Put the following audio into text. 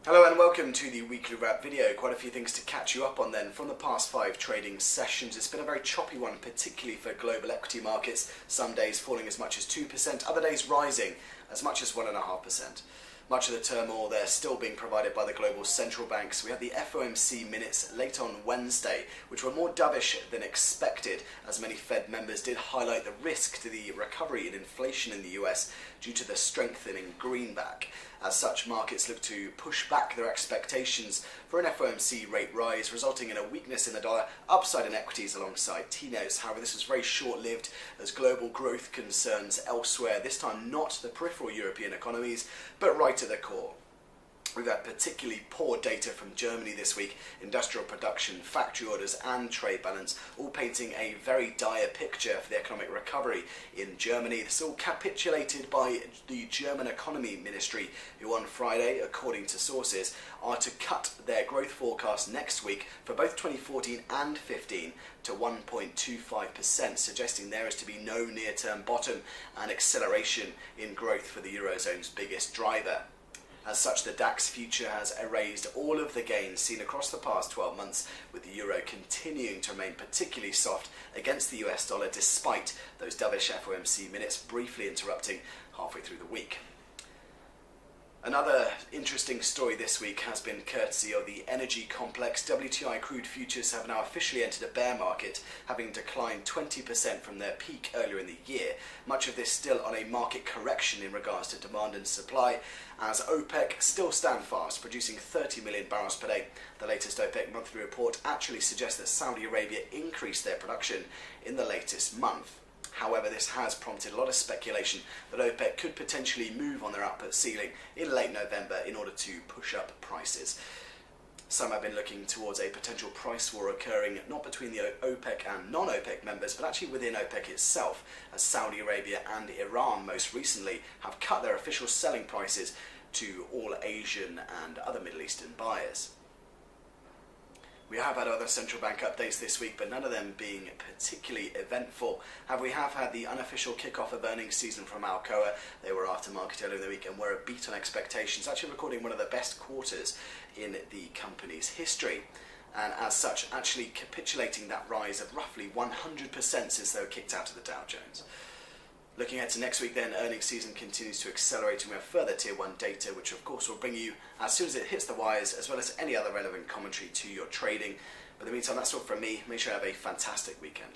Hello and welcome to the weekly wrap video. Quite a few things to catch you up on then from the past 5 trading sessions. It's been a very choppy one, particularly for global equity markets. Some days falling as much as 2%, other days rising as much as 1.5%. Much of the turmoil there still being provided by the global central banks. We had the FOMC minutes late on Wednesday, which were more dovish than expected, as many Fed members did highlight the risk to the recovery in inflation in the US due to the strengthening greenback. As such, markets look to push back their expectations for an FOMC rate rise, resulting in a weakness in the dollar, upside in equities alongside T-notes. However, this was very short-lived as global growth concerns elsewhere, this time not the peripheral European economies, but right at the core. We've had particularly poor data from Germany this week, industrial production, factory orders and trade balance, all painting a very dire picture for the economic recovery in Germany. This is all capitulated by the German Economy Ministry, who on Friday, according to sources, are to cut their growth forecast next week for both 2014 and 15 to 1.25%, suggesting there is to be no near-term bottom and acceleration in growth for the Eurozone's biggest driver. As such, the DAX future has erased all of the gains seen across the past 12 months, with the euro continuing to remain particularly soft against the US dollar despite those dovish FOMC minutes briefly interrupting halfway through the week. Another interesting story this week has been courtesy of the energy complex. WTI crude futures have now officially entered a bear market, having declined 20% from their peak earlier in the year. Much of this still on a market correction in regards to demand and supply, as OPEC still stand fast, producing 30 million barrels per day. The latest OPEC monthly report actually suggests that Saudi Arabia increased their production in the latest month. However, this has prompted a lot of speculation that OPEC could potentially move on their output ceiling in late November in order to push up prices. Some have been looking towards a potential price war occurring not between the OPEC and non-OPEC members, but actually within OPEC itself, as Saudi Arabia and Iran most recently have cut their official selling prices to all Asian and other Middle Eastern buyers. We have had other central bank updates this week, but none of them being particularly eventful. We have had the unofficial kickoff of earnings season from Alcoa. They were after market earlier in the week and were a beat on expectations, actually recording one of the best quarters in the company's history. And as such, actually capitulating that rise of roughly 100% since they were kicked out of the Dow Jones. Looking ahead to next week then, earnings season continues to accelerate and we have further Tier 1 data, which of course will bring you as soon as it hits the wires, as well as any other relevant commentary to your trading. But in the meantime, that's all from me. Make sure you have a fantastic weekend.